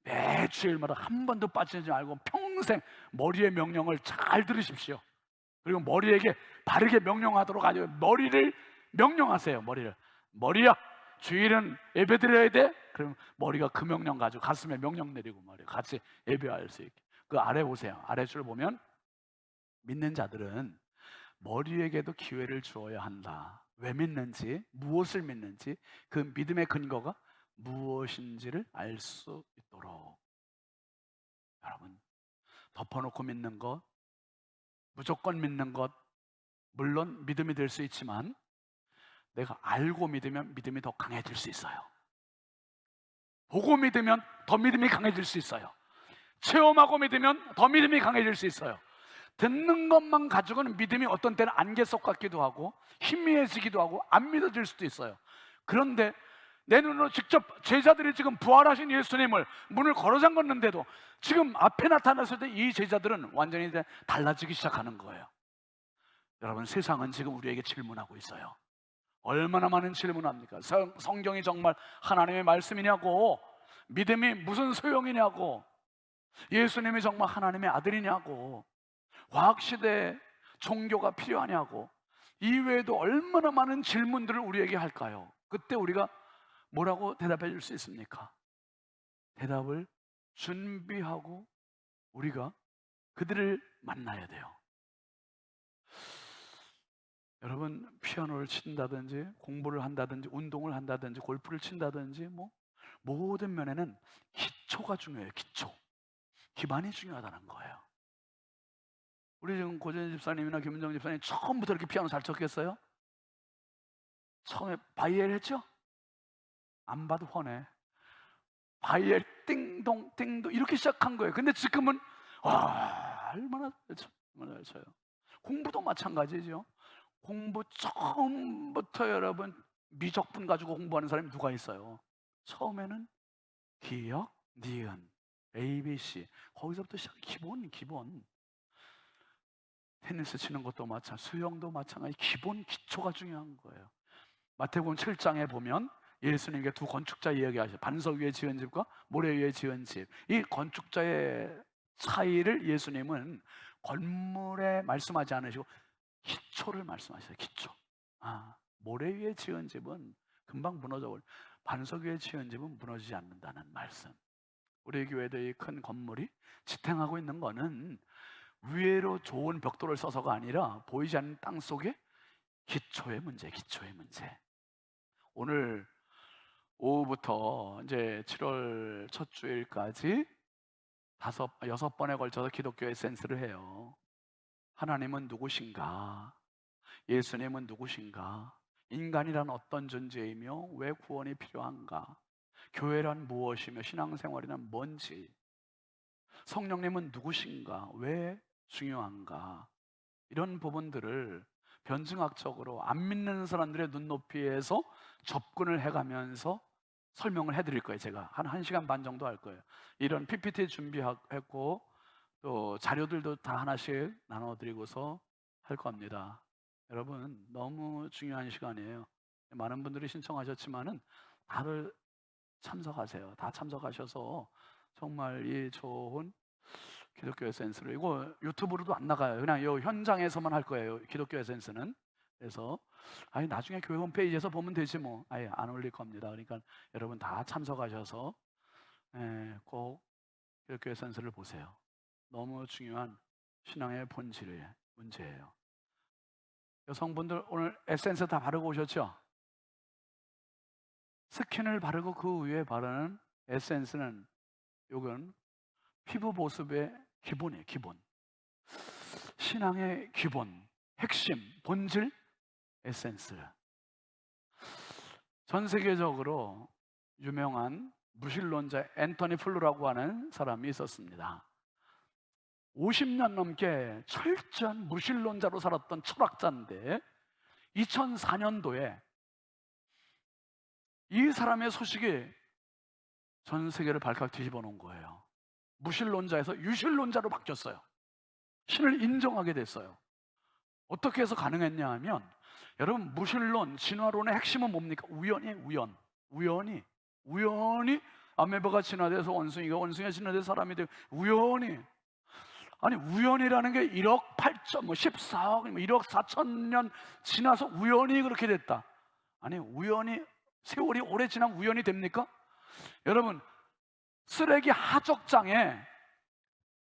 매 주일마다 한 번도 빠지지 말고 평생 머리의 명령을 잘 들으십시오. 그리고 머리에게 바르게 명령하도록 아주 머리를 명령하세요. 머리야 주일은 예배 드려야 돼. 그럼 머리가 그 명령 가지고 가슴에 명령 내리고 말이에요. 같이 예배할 수 있게. 그 아래 보세요. 아래줄 보면 믿는 자들은 머리에게도 기회를 주어야 한다. 왜 믿는지, 무엇을 믿는지, 그 믿음의 근거가 무엇인지를 알 수 있도록. 여러분, 덮어놓고 믿는 것, 무조건 믿는 것, 물론 믿음이 될 수 있지만 내가 알고 믿으면 믿음이 더 강해질 수 있어요. 보고 믿으면 더 믿음이 강해질 수 있어요. 체험하고 믿으면 더 믿음이 강해질 수 있어요. 듣는 것만 가지고는 믿음이 어떤 때는 안개 속 같기도 하고 희미해지기도 하고 안 믿어질 수도 있어요. 그런데 내 눈으로 직접 제자들이 지금 부활하신 예수님을 문을 걸어 잠궜는데도 지금 앞에 나타났을 때 이 제자들은 완전히 달라지기 시작하는 거예요. 여러분, 세상은 지금 우리에게 질문하고 있어요. 얼마나 많은 질문을 합니까? 성경이 정말 하나님의 말씀이냐고, 믿음이 무슨 소용이냐고, 예수님이 정말 하나님의 아들이냐고, 과학시대에 종교가 필요하냐고, 이외에도 얼마나 많은 질문들을 우리에게 할까요? 그때 우리가 뭐라고 대답해 줄 수 있습니까? 대답을 준비하고 우리가 그들을 만나야 돼요. 여러분, 피아노를 친다든지 공부를 한다든지 운동을 한다든지 골프를 친다든지 모든 면에는 기초가 중요해요. 기반이 중요하다는 거예요. 우리 지금 고전희 집사님이나 김은정 집사님 처음부터 이렇게 피아노 잘 쳤겠어요? 처음에 바이엘 했죠? 안 봐도 훤해. 바이엘 띵동 띵동 이렇게 시작한 거예요. 근데 지금은 얼마나 잘 쳐요. 공부도 마찬가지죠. 공부 처음부터 여러분 미적분 가지고 공부하는 사람이 누가 있어요? 처음에는 기역, 니은, ABC 거기서부터 시작. 기본. 테니스 치는 것도 마찬가지, 수영도 마찬가지. 기초가 중요한 거예요. 마태복음 7장에 보면 예수님께 두 건축자 이야기하셨어요. 반석 위에 지은 집과 모래 위에 지은 집. 이 건축자의 차이를 예수님은 건물에 말씀하지 않으시고 기초를 말씀하셨어요. 기초. 모래 위에 지은 집은 금방 무너져버려. 반석 위에 지은 집은 무너지지 않는다는 말씀. 우리 교회도 이 큰 건물이 지탱하고 있는 거는 위에로 좋은 벽돌을 써서가 아니라 보이지 않는 땅 속에 기초의 문제, 기초의 문제. 오늘 오후부터 이제 7월 첫 주일까지 6번에 걸쳐서 기독교 에센스를 해요. 하나님은 누구신가? 예수님은 누구신가? 인간이란 어떤 존재이며 왜 구원이 필요한가? 교회란 무엇이며 신앙생활이란 뭔지, 성령님은 누구신가? 왜 중요한가? 이런 부분들을 변증학적으로 안 믿는 사람들의 눈높이에서 접근을 해가면서 설명을 해드릴 거예요. 제가 한 1시간 반 정도 할 거예요. 이런 PPT 준비했고 또 자료들도 다 하나씩 나눠드리고서 할 겁니다. 여러분, 너무 중요한 시간이에요. 많은 분들이 신청하셨지만은 다들 참석하세요. 다 참석하셔서 정말 이 좋은 기독교 에센스를, 이거 유튜브로도 안 나가요. 그냥 이 현장에서만 할 거예요, 기독교 에센스는. 그래서 나중에 교회 홈페이지에서 보면 되지 뭐. 안 올릴 겁니다. 그러니까 여러분 다 참석하셔서 꼭 기독교 에센스를 보세요. 너무 중요한 신앙의 본질의 문제예요. 여성분들 오늘 에센스 다 바르고 오셨죠? 스킨을 바르고 그 위에 바르는 에센스는 요건 피부 보습의 기본이에요. 기본. 신앙의 기본, 핵심, 본질, 에센스. 전 세계적으로 유명한 무신론자 앤토니 플루라고 하는 사람이 있었습니다. 50년 넘게 철저한 무신론자로 살았던 철학자인데 2004년도에 이 사람의 소식이 전 세계를 발칵 뒤집어 놓은 거예요. 무신론자에서 유신론자로 바뀌었어요. 신을 인정하게 됐어요. 어떻게 해서 가능했냐 하면, 여러분, 무신론, 진화론의 핵심은 뭡니까? 우연이에요. 우연히 아메바가 진화돼서 원숭이가 진화돼서 사람이 되고, 우연히. 아니, 우연이라는 게 1억 8천, 14억, 1억 4천 년 지나서 우연히 그렇게 됐다. 아니, 우연히, 세월이 오래 지나면 우연이 됩니까? 여러분, 쓰레기 하적장에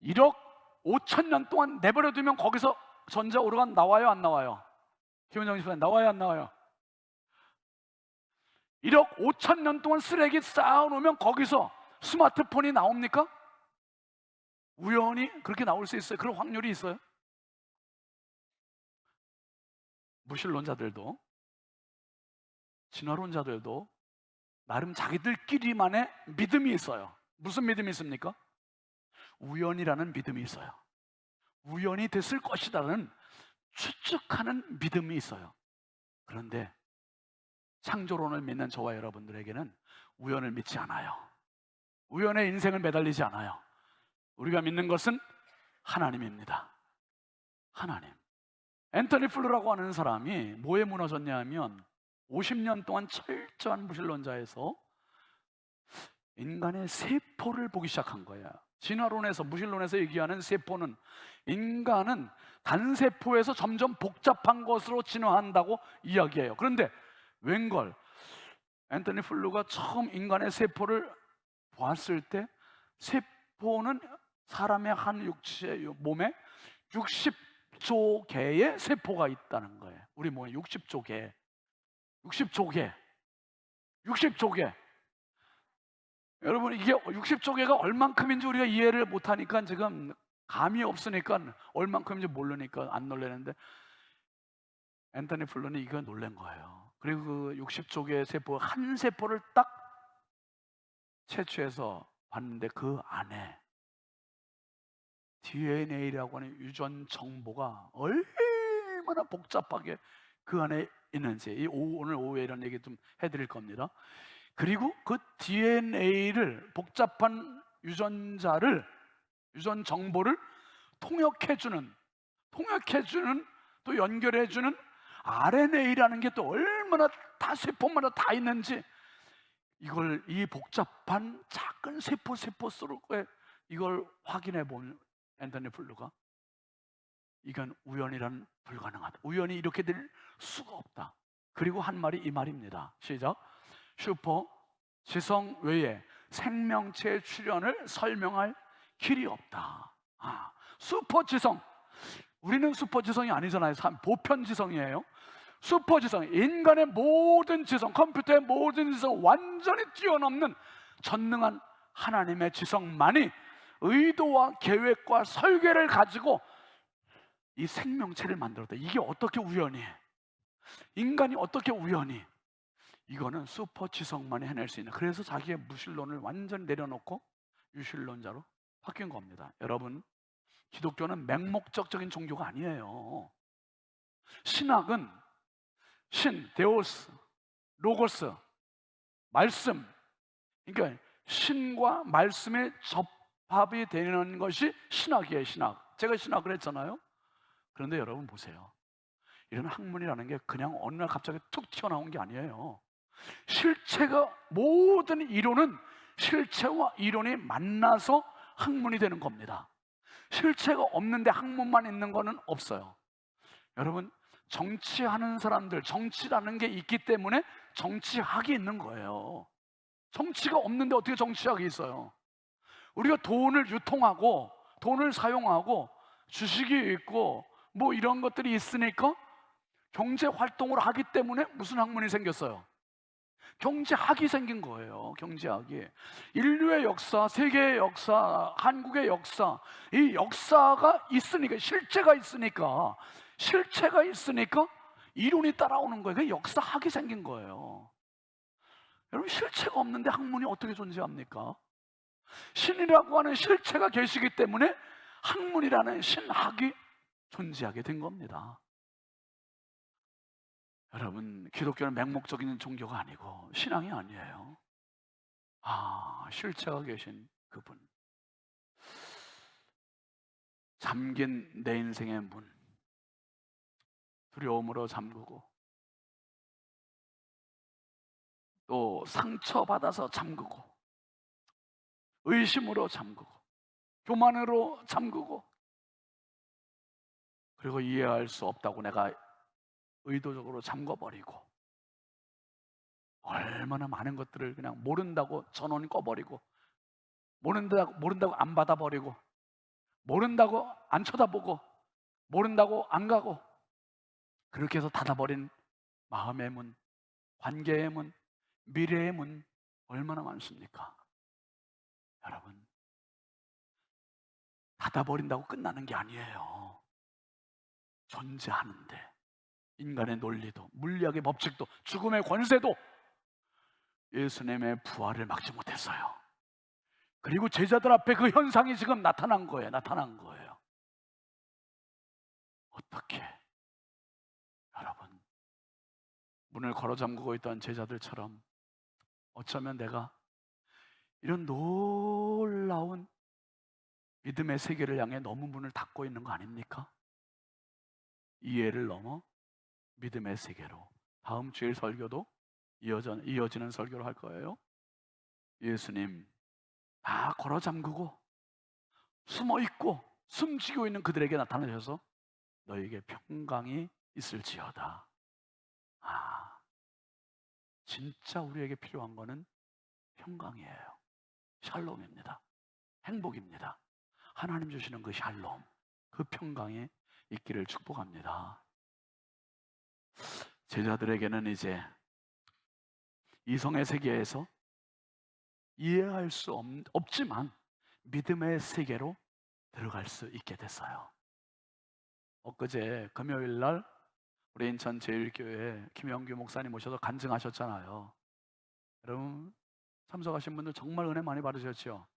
1억 5천 년 동안 내버려두면 거기서 전자오르간 나와요, 안 나와요? 김은정 집사님, 나와요, 안 나와요? 1억 5천 년 동안 쓰레기 쌓아놓으면 거기서 스마트폰이 나옵니까? 우연히 그렇게 나올 수 있어요. 그런 확률이 있어요. 무신론자들도, 진화론자들도 나름 자기들끼리만의 믿음이 있어요. 무슨 믿음이 있습니까? 우연이라는 믿음이 있어요. 우연이 됐을 것이라는 추측하는 믿음이 있어요. 그런데 창조론을 믿는 저와 여러분들에게는 우연을 믿지 않아요. 우연의 인생을 매달리지 않아요. 우리가 믿는 것은 하나님입니다. 하나님. 앤토니 플루라고 하는 사람이 뭐에 무너졌냐 하면 50년 동안 철저한 무신론자에서 인간의 세포를 보기 시작한 거야. 진화론에서, 무신론에서 얘기하는 세포는, 인간은 단세포에서 점점 복잡한 것으로 진화한다고 이야기해요. 그런데 웬걸, 앤토니 플루가 처음 인간의 세포를 보았을 때 세포는 사람의 한 육체 몸에 60조 개의 세포가 있다는 거예요. 우리 몸에 60조 개. 60조 개. 여러분, 이게 60조 개가 얼만큼인지 우리가 이해를 못하니까, 지금 감이 없으니까, 얼만큼인지 모르니까 안 놀라는데, 앤토니 플루는 이거 놀란 거예요. 그리고 그 60조 개의 세포 한 세포를 딱 채취해서 봤는데 그 안에 DNA라고 하는 유전 정보가 얼마나 복잡하게 그 안에 있는지, 오늘 오후에 이런 얘기 좀 해드릴 겁니다. 그리고 그 DNA를, 복잡한 유전 정보를 통역해주는, 또 연결해주는 RNA라는 게 또 얼마나 다 세포마다 다 있는지, 이 복잡한 작은 세포 속에 이걸 확인해 본 앤더니 블루가 이건 우연이란 불가능하다. 우연히 이렇게 될 수가 없다. 그리고 한 말이 이 말입니다. 시작. 슈퍼 지성 외에 생명체의 출현을 설명할 길이 없다. 슈퍼 지성. 우리는 슈퍼 지성이 아니잖아요. 보편 지성이에요. 슈퍼 지성, 인간의 모든 지성, 컴퓨터의 모든 지성 완전히 뛰어넘는 전능한 하나님의 지성만이 의도와 계획과 설계를 가지고 이 생명체를 만들었다. 이게 어떻게 우연히? 인간이 어떻게 우연히? 이거는 슈퍼 지성만이 해낼 수 있는. 그래서 자기의 무신론을 완전히 내려놓고 유신론자로 바뀐 겁니다. 여러분, 기독교는 맹목적인 종교가 아니에요. 신학은 신, 데오스, 로고스, 말씀. 그러니까 신과 말씀의 접합이 되는 것이 신학이에요. 신학. 제가 신학을 했잖아요. 그런데 여러분 보세요. 이런 학문이라는 게 그냥 어느 날 갑자기 툭 튀어나온 게 아니에요. 실체가, 모든 이론은 실체와 이론이 만나서 학문이 되는 겁니다. 실체가 없는데 학문만 있는 거는 없어요. 여러분, 정치하는 사람들, 정치라는 게 있기 때문에 정치학이 있는 거예요. 정치가 없는데 어떻게 정치학이 있어요? 우리가 돈을 유통하고 돈을 사용하고 주식이 있고 뭐 이런 것들이 있으니까 경제 활동을 하기 때문에 무슨 학문이 생겼어요? 경제학이 생긴 거예요. 경제학이. 인류의 역사, 세계의 역사, 한국의 역사, 이 역사가 있으니까, 실체가 있으니까 이론이 따라오는 거예요. 그게 역사학이 생긴 거예요. 여러분, 실체가 없는데 학문이 어떻게 존재합니까? 신이라고 하는 실체가 계시기 때문에 학문이라는 신학이 존재하게 된 겁니다. 여러분, 기독교는 맹목적인 종교가 아니고 신앙이 아니에요. 실체가 계신 그분. 잠긴 내 인생의 문, 두려움으로 잠그고 또 상처받아서 잠그고 의심으로 잠그고 교만으로 잠그고, 그리고 이해할 수 없다고 내가 의도적으로 잠궈버리고, 얼마나 많은 것들을 그냥 모른다고 전원 꺼버리고, 모른다고 안 받아버리고, 모른다고 안 쳐다보고, 모른다고 안 가고, 그렇게 해서 닫아버린 마음의 문, 관계의 문, 미래의 문 얼마나 많습니까? 여러분, 닫아버린다고 끝나는 게 아니에요. 존재하는데 인간의 논리도, 물리학의 법칙도, 죽음의 권세도 예수님의 부활을 막지 못했어요. 그리고 제자들 앞에 그 현상이 지금 나타난 거예요. 어떻게? 여러분, 문을 걸어 잠그고 있던 제자들처럼 어쩌면 내가 이런 놀라운 믿음의 세계를 향해 너무 문을 닫고 있는 거 아닙니까? 이해를 넘어 믿음의 세계로. 다음 주일 설교도 이어지는 설교로 할 거예요. 예수님 다 걸어 잠그고 숨어 있고 숨지고 있는 그들에게 나타나셔서 너에게 평강이 있을지어다. 진짜 우리에게 필요한 거는 평강이에요. 샬롬입니다. 행복입니다. 하나님 주시는 그 샬롬, 그 평강이 있기를 축복합니다. 제자들에게는 이제 이성의 세계에서 이해할 수 없지만 믿음의 세계로 들어갈 수 있게 됐어요. 엊그제 금요일 날 우리 인천 제일교회 김영규 목사님 오셔서 간증하셨잖아요. 여러분, 참석하신 분들 정말 은혜 많이 받으셨죠?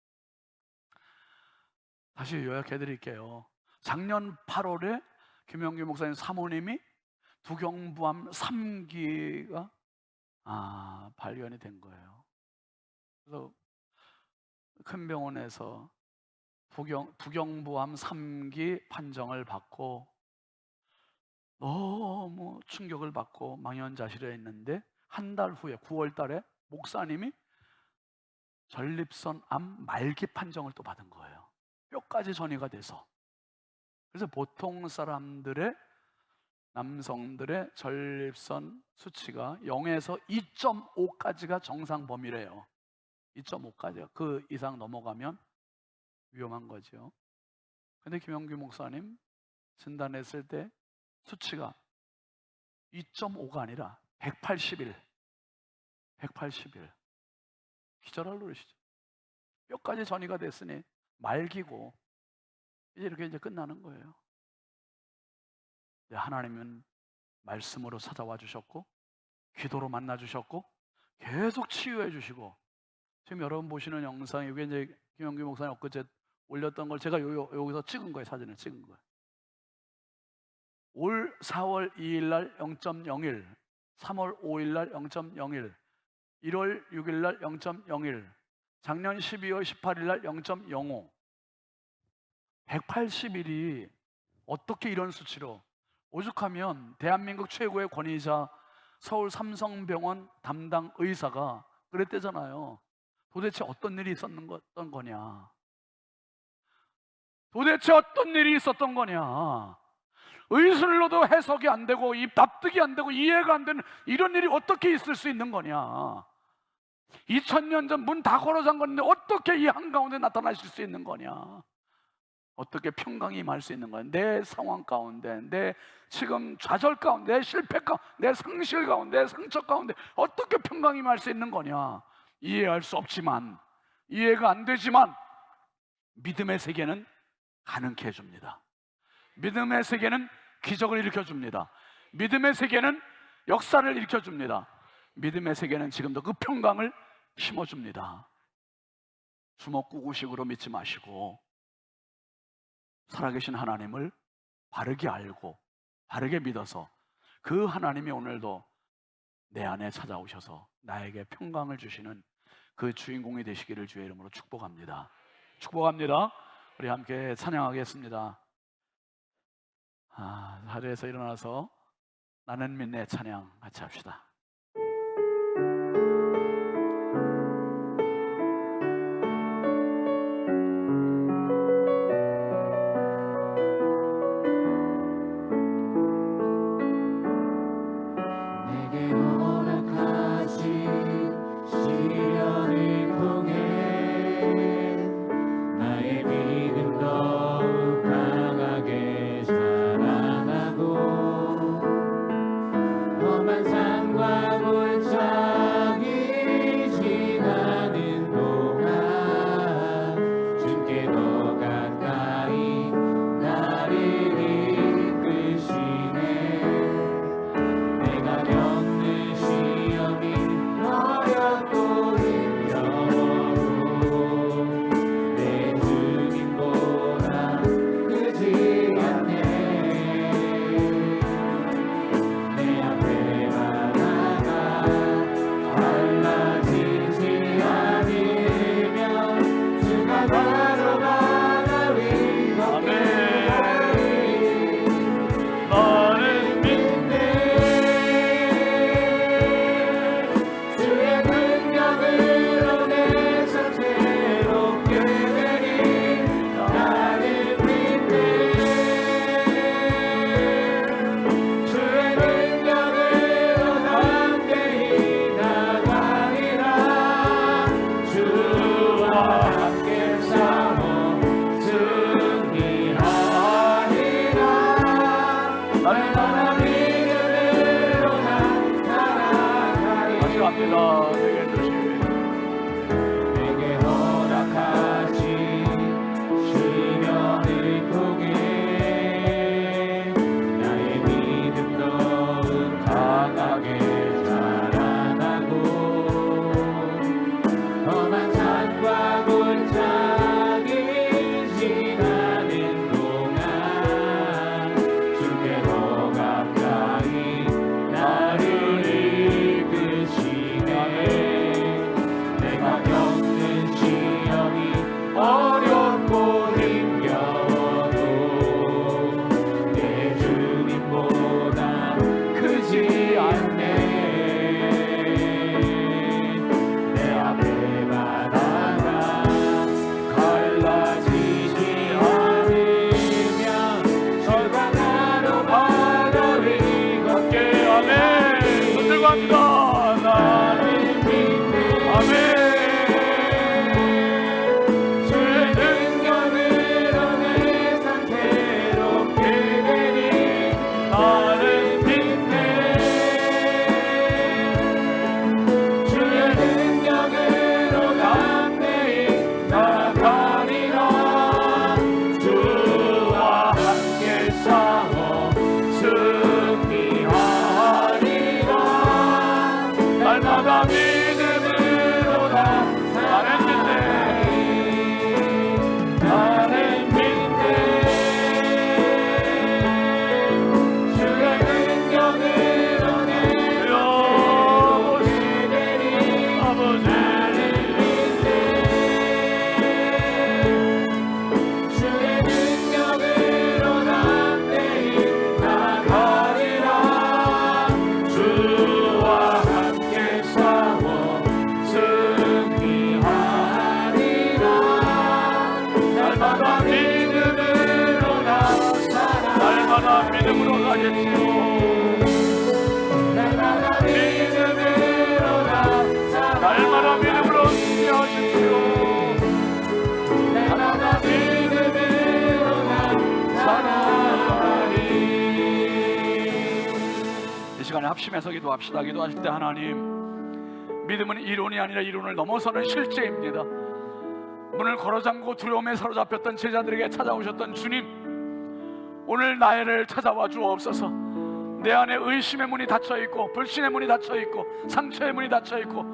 다시 요약해 드릴게요. 작년 8월에 김영규 목사님 사모님이 두경부암 3기가 발견이 된 거예요. 그래서 큰 병원에서 두경부암 3기 판정을 받고 너무 충격을 받고 망연자실해 있는데, 한 달 후에 9월 달에 목사님이 전립선 암 말기 판정을 또 받은 거예요. 뼈까지 전이가 돼서. 그래서 보통 사람들의, 남성들의 전립선 수치가 0에서 2.5까지가 정상 범위래요. 2.5까지요. 그 이상 넘어가면 위험한 거죠. 근데 김영규 목사님 진단했을 때 수치가 2.5가 아니라 181. 기절할 노릇이죠. 뼈까지 전이가 됐으니 말기고 이제 이렇게 이제 끝나는 거예요. 하나님은 말씀으로 찾아와 주셨고, 기도로 만나 주셨고, 계속 치유해 주시고, 지금 여러분 보시는 영상이 이게 이제 김영규 목사님 엊그제 올렸던 걸 제가 여기서 찍은 거예요. 사진을 찍은 거예요. 올 4월 2일 날 0.01, 3월 5일 날 0.01, 1월 6일 날 0.01, 작년 12월 18일 날 0.05. 180일이 어떻게 이런 수치로, 오죽하면 대한민국 최고의 권위자 서울 삼성병원 담당 의사가 그랬대잖아요. 도대체 어떤 일이 있었던 거냐? 도대체 어떤 일이 있었던 거냐? 의술로도 해석이 안 되고 납득이 안 되고 이해가 안 되는 이런 일이 어떻게 있을 수 있는 거냐? 2000년 전 문 다 걸어 잠갔는데 어떻게 이 한가운데 나타나실 수 있는 거냐? 어떻게 평강이 임할 수 있는 거냐? 내 상황 가운데, 내 지금 좌절 가운데, 내 실패 가운데, 내 상실 가운데, 내 상처 가운데 어떻게 평강이 임할 수 있는 거냐? 이해할 수 없지만, 이해가 안 되지만 믿음의 세계는 가능케 해줍니다. 믿음의 세계는 기적을 일으켜줍니다. 믿음의 세계는 역사를 일으켜줍니다. 믿음의 세계는 지금도 그 평강을 심어줍니다. 주먹구구식으로 믿지 마시고 살아계신 하나님을 바르게 알고 바르게 믿어서 그 하나님이 오늘도 내 안에 찾아오셔서 나에게 평강을 주시는 그 주인공이 되시기를 주의 이름으로 축복합니다. 축복합니다. 우리 함께 찬양하겠습니다. 자리에서 일어나서 나는 믿네 찬양 같이 합시다. 내게 허락하신 시련을 통해 나의 믿음 더욱 강하게 자라나고 험한 산과 골짜기 지나는 동안 주께 더 가까이 나를 이끄시네. 내가 겪는 시험이 어렵고 힘겨워도 내 주님보다 크지 않네. 내 앞에 바다가 갈라지지 않으면 주가 바로 바다 위 걷게 너는 믿네. 주의 능력으로 내 삶 새롭게 되리. 나는 믿네. 주의 능력으로 담대히 나가리라. 주와 함께 싸워 승리하리라. 얼마나 믿음으로 나아가리. 다시 갑니다. 내게 주시옵소서. 내게 허락하신 시련을 통해 나의 믿음 더욱 강하게 자라나고 험한 산과 골짜기 지나는 동안 주께 더 가까이 나를 이끄시네. 기도합니다. 나는 믿네. 아멘. 주의 능력으로 내 삶 새롭게 되리. 나는 믿네. 주의 능력으로 담대히 나아가리라. 주와 함께 싸워 승리하리라. 날마다 믿음으로 나는 믿네. 나는 믿네. 주의 능력으로 내 아버지, 아버지, 주의 능력으로 담대히 나아가리라. 주와 함께 싸워 승리하리라. 날마다 믿음으로 날마다 믿음으로 가겠지요. 날마다 믿음으로 날마다 믿음으로 승리하십시오. 날마다 믿음으로 살아가리. 이 시간에 합심해서 기도합시다. 기도하실 때 하나님, 믿음은 이론이 아니라 이론을 넘어서는 실제입니다. 문을 걸어잠고 두려움에 사로잡혔던 제자들에게 찾아오셨던 주님, 오늘 나를 찾아와 주옵소서. 내 안에 의심의 문이 닫혀있고, 불신의 문이 닫혀있고, 상처의 문이 닫혀있고,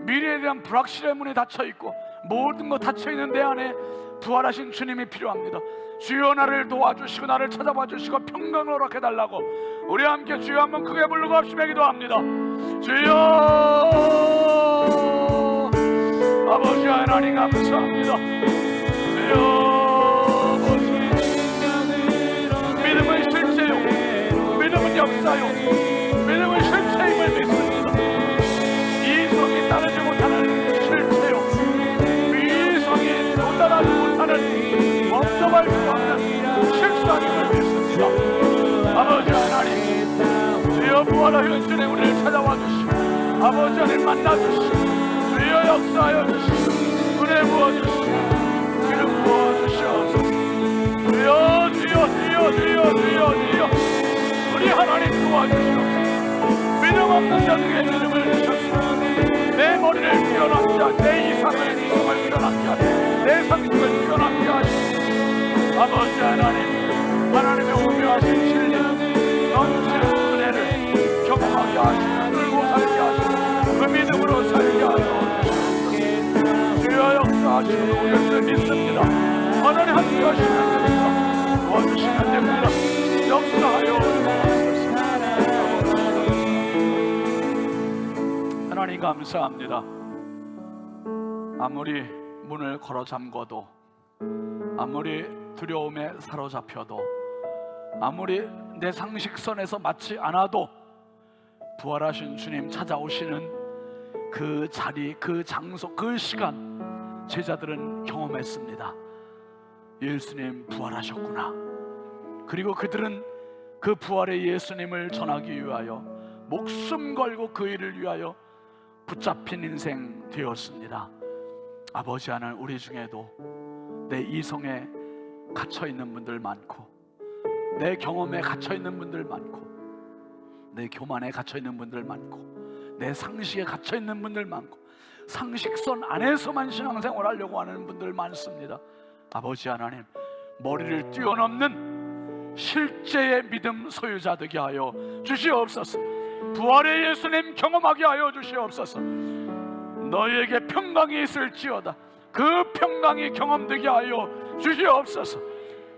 미래에 대한 불확실의 문이 닫혀있고, 모든 것 닫혀있는 내 안에 부활하신 주님이 필요합니다. 주여 나를 도와주시고 나를 찾아봐 주시고 평강을 허락해달라고 우리 함께 주여 한번 크게 부르고 합심해 기도합니다. 주여, 아버지 하나님 감사합니다. 주여, 믿음은 실제요, 믿음은 역사요, 믿음은 실체임을 믿습니다. 이성이 따르지 못하는 실체요, 미성이 도달하지 못하는 범접할 수 없는 실상임을 믿습니다. 아버지 하나님, 주여 부활하여 주님 우리를 찾아와 주시고 아버지 하나님 만나 주시고 주여 역사하여 주시고 은혜 부어주시고 기름 부어주시옵소서. 주여 주여 주여 주여 주여 주여 우리 하나님 도와주시옵소서. 믿음 없는 자들에게 믿음을 주셨소. 내 머리를 뛰어넘게 하시고 내 이상을 뛰어넘게 하시고 내 상식을 뛰어넘게 하시고 아버지 하나님, 하나님의 오묘하신 진리 넘치는 은혜를 경험하게 하시고 들고 살게 하시고 그 믿음으로 살게 하시고 주여 역사하시는 우리를 믿습니다. 하나님 함께 하시면 됩니다. 도와주시면 됩니다. 역사하여 주옵소서. 하나님 감사합니다. 아무리 문을 걸어 잠궈도, 아무리 두려움에 사로잡혀도, 아무리 내 상식선에서 맞지 않아도 부활하신 주님 찾아오시는 그 자리, 그 장소, 그 시간 제자들은 경험했습니다. 예수님 부활하셨구나. 그리고 그들은 그 부활의 예수님을 전하기 위하여 목숨 걸고 그 일을 위하여 붙잡힌 인생 되었습니다. 아버지 하나님, 우리 중에도 내 이성에 갇혀있는 분들 많고, 내 경험에 갇혀있는 분들 많고, 내 교만에 갇혀있는 분들 많고, 내 상식에 갇혀있는 분들 많고, 상식선 안에서만 신앙생활 하려고 하는 분들 많습니다. 아버지 하나님, 머리를 뛰어넘는 실제의 믿음 소유자 되게 하여 주시옵소서. 부활의 예수님 경험하게 하여 주시옵소서. 너희에게 평강이 있을지어다. 그 평강이 경험되게 하여 주시옵소서.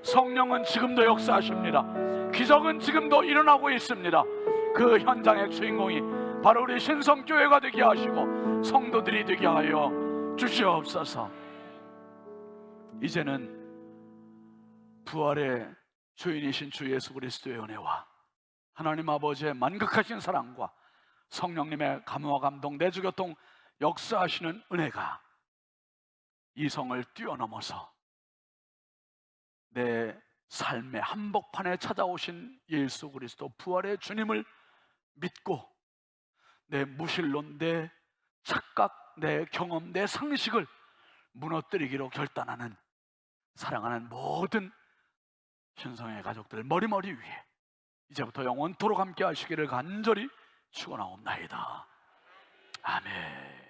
성령은 지금도 역사하십니다. 기적은 지금도 일어나고 있습니다. 그 현장의 주인공이 바로 우리 신성교회가 되게 하시고 성도들이 되게 하여 주시옵소서. 이제는 부활의 주인이신 주 예수 그리스도의 은혜와 하나님 아버지의 만극하신 사랑과 성령님의 감화와 감동, 내주교통 역사하시는 은혜가 이성을 뛰어넘어서 내 삶의 한복판에 찾아오신 예수 그리스도 부활의 주님을 믿고 내 무신론, 내 착각, 내 경험, 내 상식을 무너뜨리기로 결단하는 사랑하는 모든 현성의 가족들 머리머리 위에 이제부터 영원토록 함께 하시기를 간절히 축원하옵나이다. 아멘.